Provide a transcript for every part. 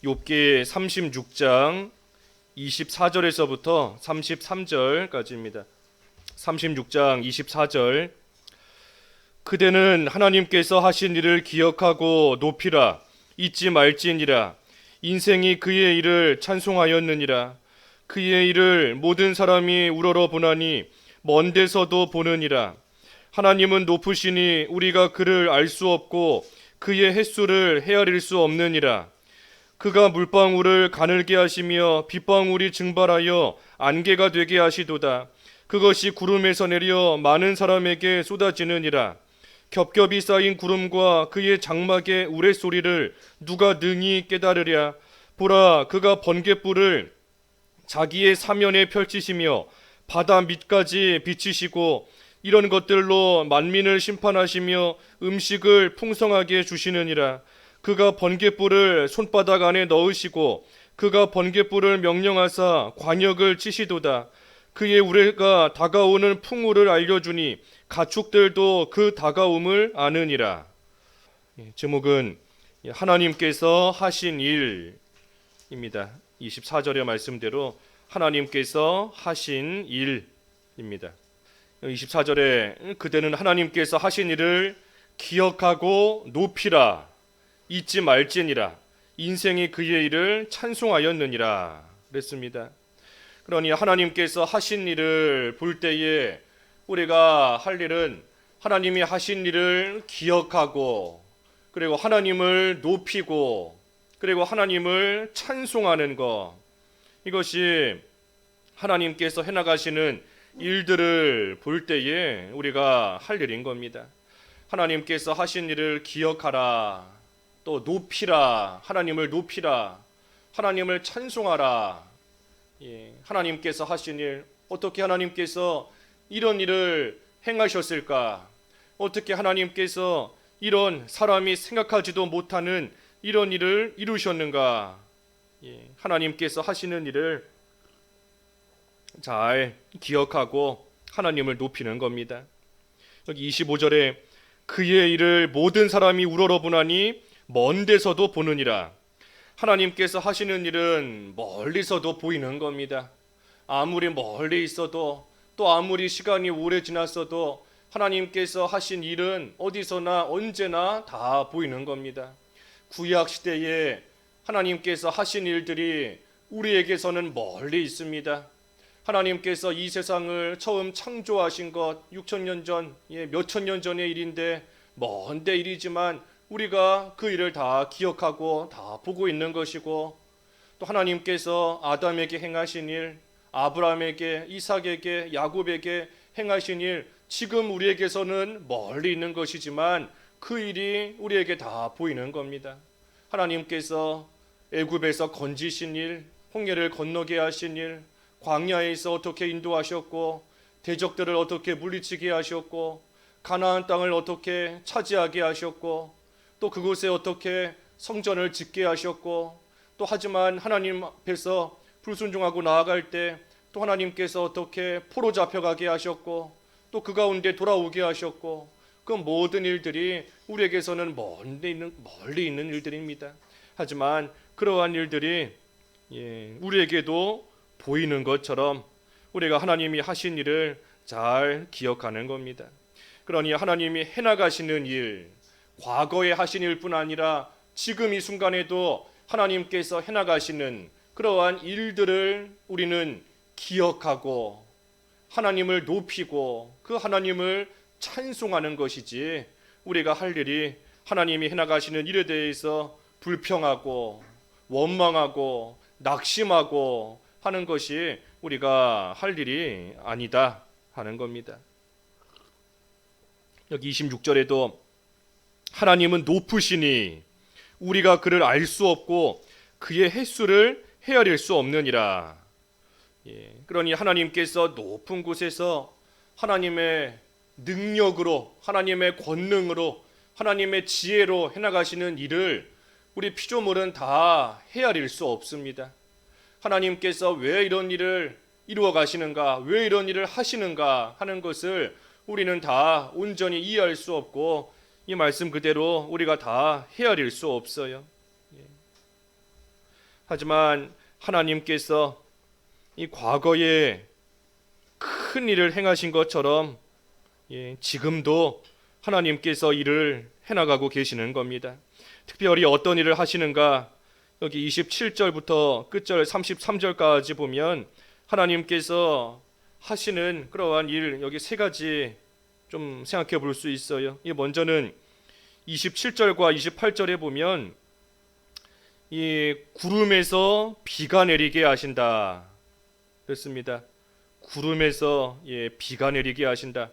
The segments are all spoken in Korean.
욥기 36장 24절에서부터 33절까지입니다. 36장 24절. 그대는 하나님께서 하신 일을 기억하고 높이라. 잊지 말지니라. 인생이 그의 일을 찬송하였느니라. 그의 일을 모든 사람이 우러러 보나니 먼 데서도 보느니라. 하나님은 높으시니 우리가 그를 알 수 없고 그의 횟수를 헤아릴 수 없느니라. 그가 물방울을 가늘게 하시며 빗방울이 증발하여 안개가 되게 하시도다. 그것이 구름에서 내려 많은 사람에게 쏟아지느니라. 겹겹이 쌓인 구름과 그의 장막의 우레소리를 누가 능히 깨달으랴. 보라, 그가 번갯불을 자기의 사면에 펼치시며 바다 밑까지 비치시고 이런 것들로 만민을 심판하시며 음식을 풍성하게 주시느니라. 그가 번갯불을 손바닥 안에 넣으시고 그가 번갯불을 명령하사 관역을 치시도다. 그의 우레가 다가오는 풍우를 알려주니 가축들도 그 다가옴을 아느니라. 제목은 하나님께서 하신 일입니다. 24절의 말씀대로 하나님께서 하신 일입니다. 24절에 그대는 하나님께서 하신 일을 기억하고 높이라. 잊지 말지니라. 인생이 그의 일을 찬송하였느니라 그랬습니다. 그러니 하나님께서 하신 일을 볼 때에 우리가 할 일은 하나님이 하신 일을 기억하고 그리고 하나님을 높이고 그리고 하나님을 찬송하는 것, 이것이 하나님께서 해나가시는 일들을 볼 때에 우리가 할 일인 겁니다. 하나님께서 하신 일을 기억하라, 또 높이라, 하나님을 높이라, 하나님을 찬송하라. 하나님께서 하신 일, 어떻게 하나님께서 이런 일을 행하셨을까? 어떻게 하나님께서 이런 사람이 생각하지도 못하는 이런 일을 이루셨는가? 하나님께서 하시는 일을 잘 기억하고 하나님을 높이는 겁니다. 여기 25절에 그의 일을 모든 사람이 우러러보나니 먼 데서도 보느니라. 하나님께서 하시는 일은 멀리서도 보이는 겁니다. 아무리 멀리 있어도 또 아무리 시간이 오래 지났어도 하나님께서 하신 일은 어디서나 언제나 다 보이는 겁니다. 구약 시대에 하나님께서 하신 일들이 우리에게서는 멀리 있습니다. 하나님께서 이 세상을 처음 창조하신 것 6,000년 전, 몇천 년 전의 일인데 먼데 일이지만 우리가 그 일을 다 기억하고 다 보고 있는 것이고, 또 하나님께서 아담에게 행하신 일, 아브라함에게, 이삭에게, 야곱에게 행하신 일, 지금 우리에게서는 멀리 있는 것이지만 그 일이 우리에게 다 보이는 겁니다. 하나님께서 애굽에서 건지신 일, 홍해를 건너게 하신 일, 광야에서 어떻게 인도하셨고 대적들을 어떻게 물리치게 하셨고 가나안 땅을 어떻게 차지하게 하셨고 또 그곳에 어떻게 성전을 짓게 하셨고, 또 하지만 하나님 앞에서 불순종하고 나아갈 때 또 하나님께서 어떻게 포로 잡혀가게 하셨고 또 그 가운데 돌아오게 하셨고, 그 모든 일들이 우리에게서는 멀리 있는 일들입니다. 하지만 그러한 일들이 우리에게도 보이는 것처럼 우리가 하나님이 하신 일을 잘 기억하는 겁니다. 그러니 하나님이 해나가시는 일, 과거에 하신 일뿐 아니라 지금 이 순간에도 하나님께서 해나가시는 그러한 일들을 우리는 기억하고 하나님을 높이고 그 하나님을 찬송하는 것이지, 우리가 할 일이 하나님이 해나가시는 일에 대해서 불평하고 원망하고 낙심하고 하는 것이 우리가 할 일이 아니다 하는 겁니다. 여기 26절에도 하나님은 높으시니 우리가 그를 알 수 없고 그의 횟수를 헤아릴 수 없느니라. 그러니 하나님께서 높은 곳에서 하나님의 능력으로, 하나님의 권능으로, 하나님의 지혜로 해나가시는 일을 우리 피조물은 다 헤아릴 수 없습니다. 하나님께서 왜 이런 일을 이루어 가시는가, 왜 이런 일을 하시는가 하는 것을 우리는 다 온전히 이해할 수 없고 이 말씀 그대로 우리가 다 헤아릴 수 없어요. 하지만 하나님께서 이 과거에 큰 일을 행하신 것처럼 지금도 하나님께서 일을 해나가고 계시는 겁니다. 특별히 어떤 일을 하시는가? 여기 27절부터 끝절 33절까지 보면 하나님께서 하시는 그러한 일, 여기 세 가지 좀 생각해 볼 수 있어요. 먼저는 27절과 28절에 보면 이 구름에서 비가 내리게 하신다 그렇습니다. 구름에서 비가 내리게 하신다.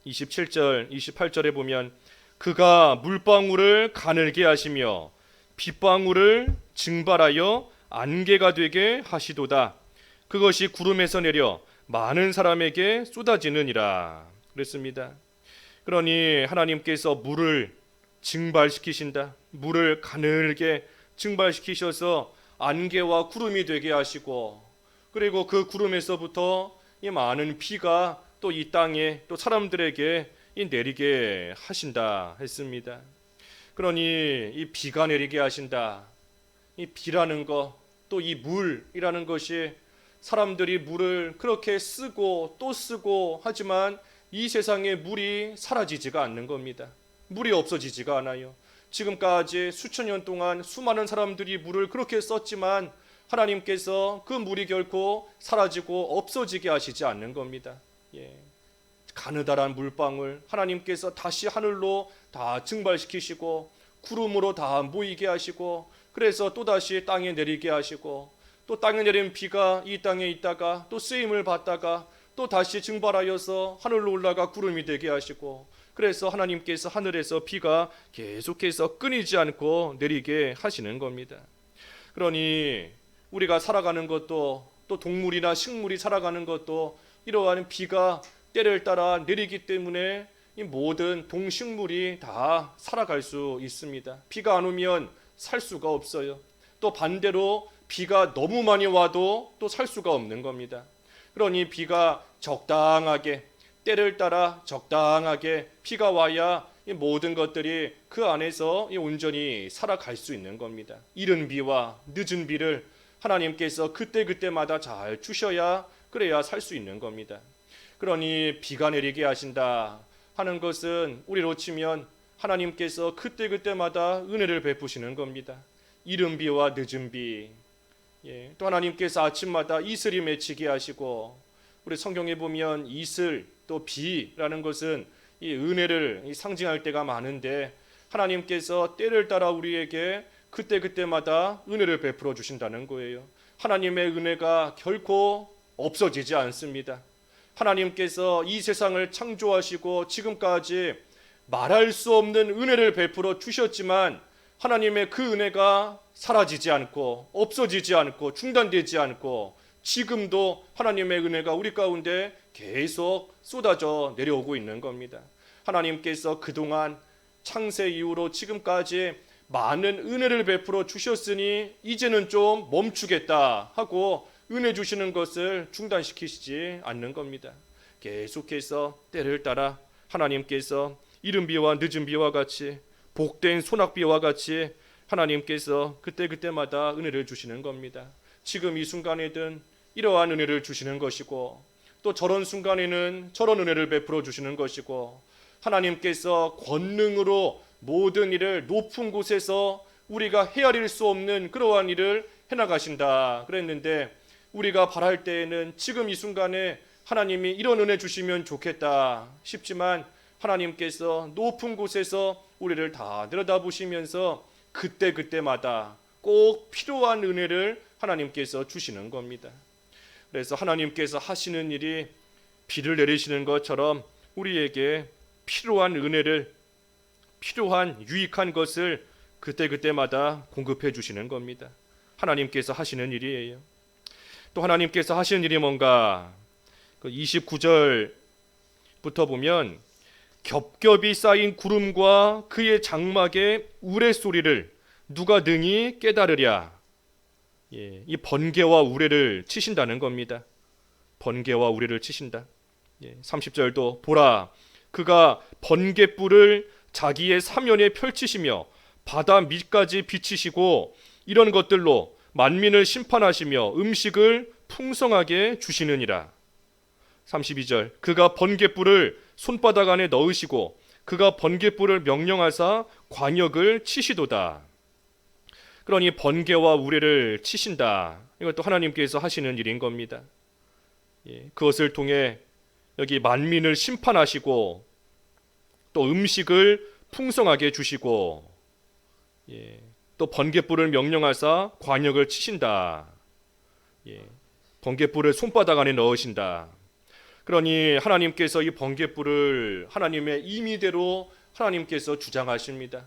27절, 28절에 보면 그가 물방울을 가늘게 하시며 빗방울을 증발하여 안개가 되게 하시도다. 그것이 구름에서 내려 많은 사람에게 쏟아지느니라 그랬습니다. 그러니 하나님께서 물을 증발시키신다. 물을 가늘게 증발시키셔서 안개와 구름이 되게 하시고, 그리고 그 구름에서부터 이 많은 비가 또 이 땅에 또 사람들에게 내리게 하신다 했습니다. 그러니 이 비가 내리게 하신다. 이 비라는 것, 또 이 물이라는 것이 사람들이 물을 그렇게 쓰고 또 쓰고 하지만 이 세상에 물이 사라지지가 않는 겁니다. 물이 없어지지가 않아요. 지금까지 수천 년 동안 수많은 사람들이 물을 그렇게 썼지만 하나님께서 그 물이 결코 사라지고 없어지게 하시지 않는 겁니다. 가느다란 물방울 하나님께서 다시 하늘로 다 증발시키시고 구름으로 다 모이게 하시고, 그래서 또다시 땅에 내리게 하시고, 또 땅에 내린 비가 이 땅에 있다가 또 쓰임을 받다가 또 다시 증발하여서 하늘로 올라가 구름이 되게 하시고, 그래서 하나님께서 하늘에서 비가 계속해서 끊이지 않고 내리게 하시는 겁니다. 그러니 우리가 살아가는 것도, 또 동물이나 식물이 살아가는 것도 이러한 비가 때를 따라 내리기 때문에 이 모든 동식물이 다 살아갈 수 있습니다. 비가 안 오면 살 수가 없어요. 또 반대로 비가 너무 많이 와도 또 살 수가 없는 겁니다. 그러니 비가 적당하게, 때를 따라 적당하게 비가 와야 이 모든 것들이 그 안에서 온전히 살아갈 수 있는 겁니다. 이른 비와 늦은 비를 하나님께서 그때그때마다 잘 주셔야, 그래야 살 수 있는 겁니다. 그러니 비가 내리게 하신다 하는 것은 우리로 치면 하나님께서 그때그때마다 은혜를 베푸시는 겁니다. 이른 비와 늦은 비, 또 하나님께서 아침마다 이슬이 맺히게 하시고, 우리 성경에 보면 이슬 또 비라는 것은 이 은혜를 상징할 때가 많은데 하나님께서 때를 따라 우리에게 그때그때마다 은혜를 베풀어 주신다는 거예요. 하나님의 은혜가 결코 없어지지 않습니다. 하나님께서 이 세상을 창조하시고 지금까지 말할 수 없는 은혜를 베풀어 주셨지만 하나님의 그 은혜가 사라지지 않고 없어지지 않고 중단되지 않고 지금도 하나님의 은혜가 우리 가운데 계속 쏟아져 내려오고 있는 겁니다. 하나님께서 그동안 창세 이후로 지금까지 많은 은혜를 베풀어 주셨으니 이제는 좀 멈추겠다 하고 은혜 주시는 것을 중단시키시지 않는 겁니다. 계속해서 때를 따라 하나님께서 이른 비와 늦은 비와 같이, 복된 소낙비와 같이 하나님께서 그때그때마다 은혜를 주시는 겁니다. 지금 이 순간에든 이러한 은혜를 주시는 것이고, 또 저런 순간에는 저런 은혜를 베풀어 주시는 것이고, 하나님께서 권능으로 모든 일을 높은 곳에서 우리가 헤아릴 수 없는 그러한 일을 해나가신다 그랬는데, 우리가 바랄 때에는 지금 이 순간에 하나님이 이런 은혜 주시면 좋겠다 싶지만 하나님께서 높은 곳에서 우리를 다 내려다보시면서 그때그때마다 꼭 필요한 은혜를 하나님께서 주시는 겁니다. 그래서 하나님께서 하시는 일이 비를 내리시는 것처럼 우리에게 필요한 은혜를, 필요한 유익한 것을 그때그때마다 공급해 주시는 겁니다. 하나님께서 하시는 일이에요. 또 하나님께서 하시는 일이 뭔가, 29절부터 보면 겹겹이 쌓인 구름과 그의 장막의 우레소리를 누가 능히 깨달으랴. 이 번개와 우레를 치신다는 겁니다. 번개와 우레를 치신다. 30절도 보라, 그가 번개불을 자기의 사면에 펼치시며 바다 밑까지 비치시고 이런 것들로 만민을 심판하시며 음식을 풍성하게 주시느니라. 32절 그가 번갯불을 손바닥 안에 넣으시고 그가 번갯불을 명령하사 관역을 치시도다. 그러니 번개와 우레를 치신다. 이것도 하나님께서 하시는 일인 겁니다. 그것을 통해 여기 만민을 심판하시고 또 음식을 풍성하게 주시고 또 번갯불을 명령하사 관역을 치신다. 번갯불을 손바닥 안에 넣으신다. 그러니 하나님께서 이 번갯불을 하나님의 임의대로 하나님께서 주장하십니다.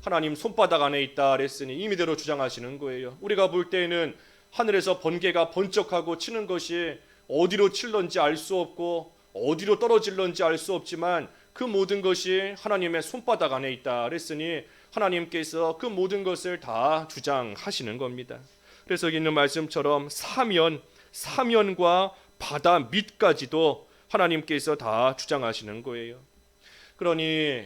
하나님 손바닥 안에 있다 그랬으니 임의대로 주장하시는 거예요. 우리가 볼 때에는 하늘에서 번개가 번쩍하고 치는 것이 어디로 칠런지 알 수 없고 어디로 떨어질런지 알 수 없지만 그 모든 것이 하나님의 손바닥 안에 있다 그랬으니 하나님께서 그 모든 것을 다 주장하시는 겁니다. 그래서 여기 있는 말씀처럼 사면과 바다 밑까지도 하나님께서 다 주장하시는 거예요. 그러니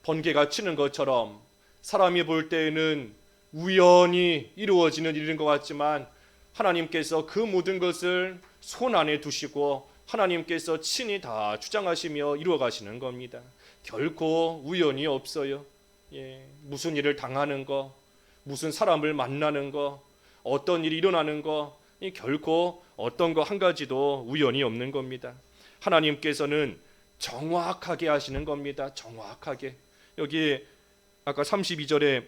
번개가 치는 것처럼 사람이 볼 때에는 우연히 이루어지는 일인 것 같지만 하나님께서 그 모든 것을 손 안에 두시고 하나님께서 친히 다 주장하시며 이루어 가시는 겁니다. 결코 우연이 없어요. 무슨 일을 당하는 거, 무슨 사람을 만나는 거, 어떤 일이 일어나는 거, 결코 어떤 거 한 가지도 우연이 없는 겁니다. 하나님께서는 정확하게 하시는 겁니다. 정확하게. 여기 아까 32절에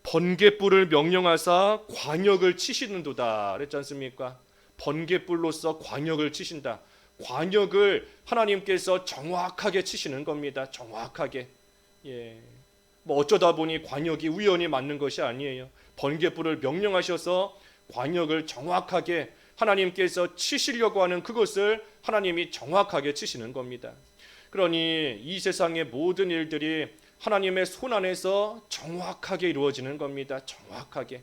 번갯불을 명령하사 관역을 치시는도다 그랬지 않습니까? 번갯불로서 관역을 치신다. 관역을 하나님께서 정확하게 치시는 겁니다. 정확하게. 뭐 어쩌다 보니 관역이 우연히 맞는 것이 아니에요. 번갯불을 명령하셔서 관역을 정확하게 하나님께서 치시려고 하는 그것을 하나님이 정확하게 치시는 겁니다. 그러니 이 세상의 모든 일들이 하나님의 손 안에서 정확하게 이루어지는 겁니다. 정확하게.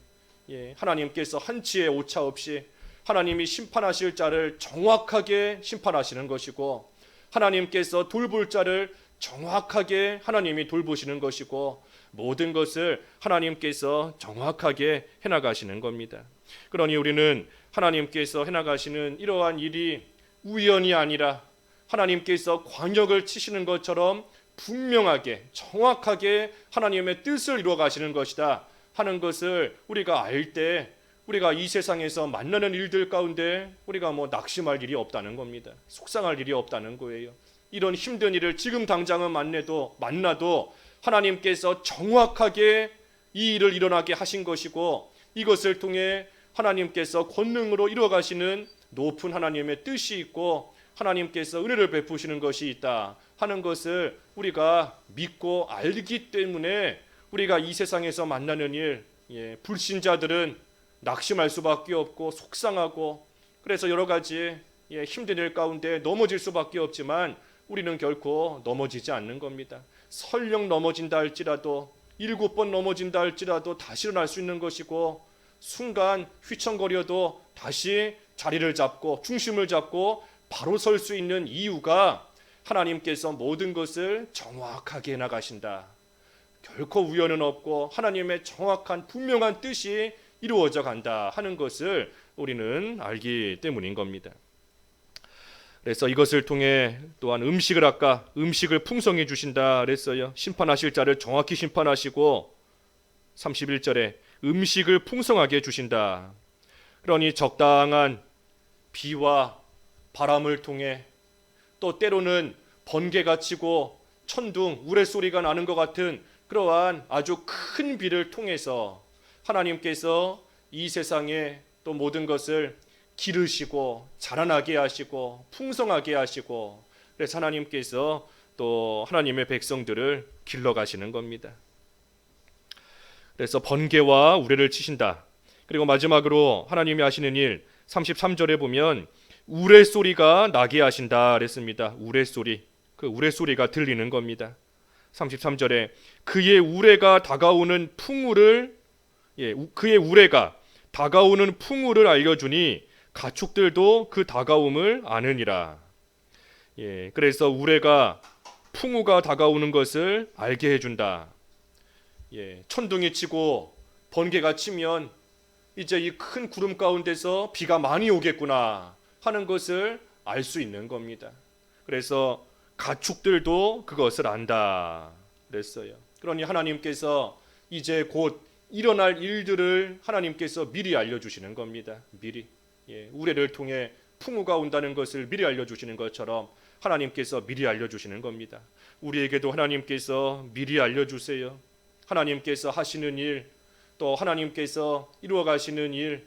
하나님께서 한치의 오차 없이 하나님이 심판하실 자를 정확하게 심판하시는 것이고 하나님께서 돌볼 자를 정확하게 하나님이 돌보시는 것이고 모든 것을 하나님께서 정확하게 해나가시는 겁니다. 그러니 우리는 하나님께서 해나가시는 이러한 일이 우연이 아니라 하나님께서 관역을 치시는 것처럼 분명하게 정확하게 하나님의 뜻을 이루어 가시는 것이다 하는 것을 우리가 알 때 우리가 이 세상에서 만나는 일들 가운데 우리가 뭐 낙심할 일이 없다는 겁니다. 속상할 일이 없다는 거예요. 이런 힘든 일을 지금 당장은 만나도 하나님께서 정확하게 이 일을 일어나게 하신 것이고 이것을 통해 하나님께서 권능으로 이루어 가시는 높은 하나님의 뜻이 있고 하나님께서 은혜를 베푸시는 것이 있다 하는 것을 우리가 믿고 알기 때문에 우리가 이 세상에서 만나는 일, 불신자들은 낙심할 수밖에 없고 속상하고 그래서 여러 가지 힘든 일 가운데 넘어질 수밖에 없지만 우리는 결코 넘어지지 않는 겁니다. 설령 넘어진다 할지라도 7번 넘어진다 할지라도 다시 일어날 수 있는 것이고 순간 휘청거려도 다시 자리를 잡고 중심을 잡고 바로 설 수 있는 이유가 하나님께서 모든 것을 정확하게 해나가신다. 결코 우연은 없고 하나님의 정확한 분명한 뜻이 이루어져 간다 하는 것을 우리는 알기 때문인 겁니다. 그래서 이것을 통해 또한 아까 음식을 풍성히 주신다 그랬어요. 심판하실 자를 정확히 심판하시고 31절에 음식을 풍성하게 주신다. 그러니 적당한 비와 바람을 통해 또 때로는 번개가 치고 천둥, 우레소리가 나는 것 같은 그러한 아주 큰 비를 통해서 하나님께서 이 세상에 또 모든 것을 기르시고 자라나게 하시고 풍성하게 하시고 그래서 하나님께서 또 하나님의 백성들을 길러가시는 겁니다. 그래서 번개와 우레를 치신다. 그리고 마지막으로 하나님이 하시는 일 33절에 보면 우레소리가 나게 하신다 그랬습니다. 우레소리. 그 우레소리가 들리는 겁니다. 33절에 그의 우레가 다가오는 풍우를 그의 우레가 다가오는 풍우를 알려주니 가축들도 그 다가옴을 아느니라. 그래서 우레가 풍우가 다가오는 것을 알게 해준다. 천둥이 치고 번개가 치면 이제 이 큰 구름 가운데서 비가 많이 오겠구나 하는 것을 알 수 있는 겁니다. 그래서 가축들도 그것을 안다 그랬어요. 그러니 하나님께서 이제 곧 일어날 일들을 하나님께서 미리 알려주시는 겁니다. 미리 우레를 통해 풍우가 온다는 것을 미리 알려주시는 것처럼 하나님께서 미리 알려주시는 겁니다. 우리에게도 하나님께서 미리 알려주세요. 하나님께서 하시는 일, 또 하나님께서 이루어 가시는 일,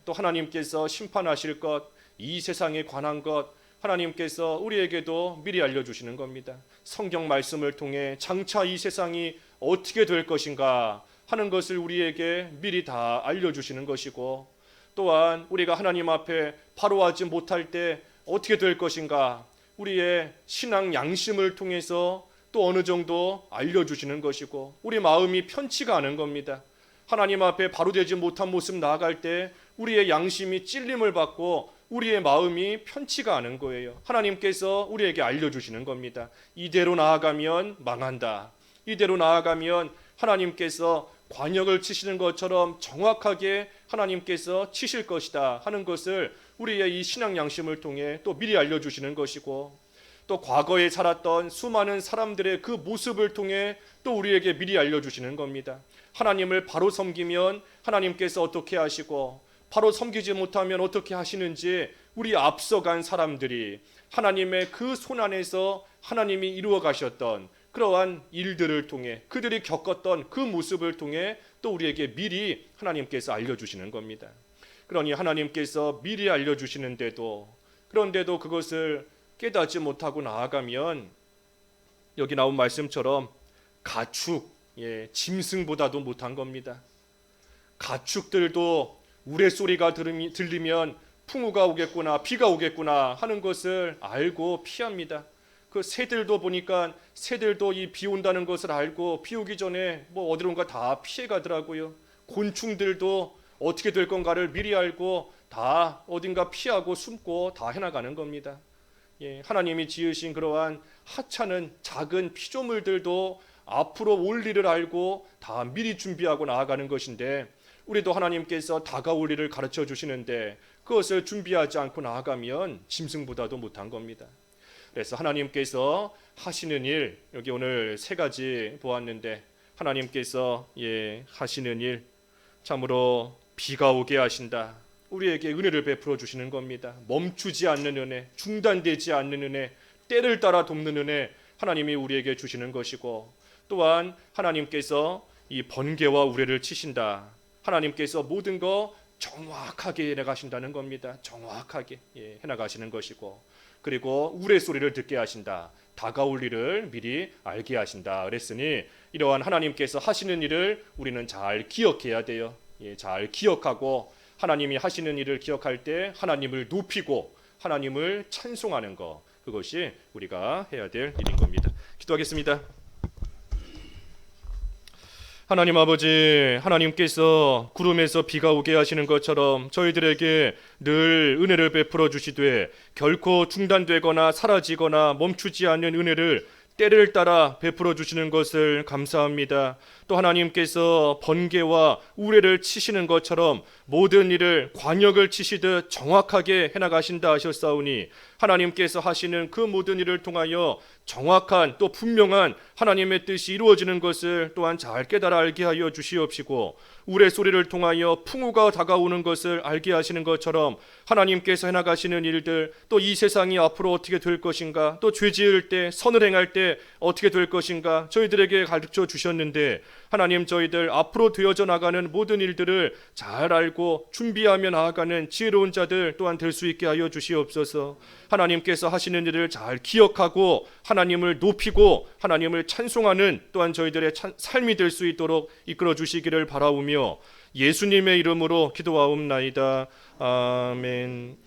또 하나님께서 심판하실 것, 이 세상에 관한 것, 하나님께서 우리에게도 미리 알려주시는 겁니다. 성경 말씀을 통해 장차 이 세상이 어떻게 될 것인가 하는 것을 우리에게 미리 다 알려주시는 것이고, 또한 우리가 하나님 앞에 바로 하지 못할 때 어떻게 될 것인가 우리의 신앙 양심을 통해서 또 어느 정도 알려주시는 것이고, 우리 마음이 편치가 않은 겁니다. 하나님 앞에 바로 되지 못한 모습 나아갈 때 우리의 양심이 찔림을 받고 우리의 마음이 편치가 않은 거예요. 하나님께서 우리에게 알려주시는 겁니다. 이대로 나아가면 망한다. 이대로 나아가면 하나님께서 관역을 치시는 것처럼 정확하게 하나님께서 치실 것이다 하는 것을 우리의 이 신앙 양심을 통해 또 미리 알려주시는 것이고, 또 과거에 살았던 수많은 사람들의 그 모습을 통해 또 우리에게 미리 알려주시는 겁니다. 하나님을 바로 섬기면 하나님께서 어떻게 하시고, 바로 섬기지 못하면 어떻게 하시는지 우리 앞서간 사람들이 하나님의 그 손 안에서 하나님이 이루어 가셨던 그러한 일들을 통해, 그들이 겪었던 그 모습을 통해 또 우리에게 미리 하나님께서 알려주시는 겁니다. 그러니 하나님께서 미리 알려주시는데도, 그런데도 그것을 깨닫지 못하고 나아가면 여기 나온 말씀처럼 가축, 짐승보다도 못한 겁니다. 가축들도 우레소리가 들리면 풍우가 오겠구나, 비가 오겠구나 하는 것을 알고 피합니다. 그 새들도 보니까 새들도 이 비 온다는 것을 알고 비 오기 전에 뭐 어디론가 다 피해 가더라고요. 곤충들도 어떻게 될 건가를 미리 알고 다 어딘가 피하고 숨고 다 해나가는 겁니다. 하나님이 지으신 그러한 하찮은 작은 피조물들도 앞으로 올 일을 알고 다 미리 준비하고 나아가는 것인데, 우리도 하나님께서 다가올 일을 가르쳐 주시는데 그것을 준비하지 않고 나아가면 짐승보다도 못한 겁니다. 그래서 하나님께서 하시는 일, 여기 오늘 세 가지 보았는데, 하나님께서 하시는 일, 참으로 비가 오게 하신다. 우리에게 은혜를 베풀어 주시는 겁니다. 멈추지 않는 은혜, 중단되지 않는 은혜, 때를 따라 돕는 은혜, 하나님이 우리에게 주시는 것이고, 또한 하나님께서 이 번개와 우레를 치신다. 하나님께서 모든 거 정확하게 해나가신다는 겁니다. 정확하게 해나가시는 것이고, 그리고 우레소리를 듣게 하신다. 다가올 일을 미리 알게 하신다 그랬으니, 이러한 하나님께서 하시는 일을 우리는 잘 기억해야 돼요. 잘 기억하고 하나님이 하시는 일을 기억할 때 하나님을 높이고 하나님을 찬송하는 것, 그것이 우리가 해야 될 일인 겁니다. 기도하겠습니다. 하나님 아버지, 하나님께서 구름에서 비가 오게 하시는 것처럼 저희들에게 늘 은혜를 베풀어 주시되 결코 중단되거나 사라지거나 멈추지 않는 은혜를 때를 따라 베풀어 주시는 것을 감사합니다. 또 하나님께서 번개와 우레를 치시는 것처럼 모든 일을 관역을 치시듯 정확하게 해나가신다 하셨사오니, 하나님께서 하시는 그 모든 일을 통하여 정확한 또 분명한 하나님의 뜻이 이루어지는 것을 또한 잘 깨달아 알게 하여 주시옵시고, 우레소리를 통하여 풍우가 다가오는 것을 알게 하시는 것처럼 하나님께서 해나가시는 일들, 또 이 세상이 앞으로 어떻게 될 것인가, 또 죄 지을 때 선을 행할 때 어떻게 될 것인가 저희들에게 가르쳐 주셨는데, 하나님 저희들 앞으로 되어져 나가는 모든 일들을 잘 알고 준비하며 나아가는 지혜로운 자들 또한 될 수 있게 하여 주시옵소서. 하나님께서 하시는 일을 잘 기억하고 하나님을 높이고 하나님을 찬송하는 또한 저희들의 삶이 될 수 있도록 이끌어 주시기를 바라오며 예수님의 이름으로 기도하옵나이다. 아멘.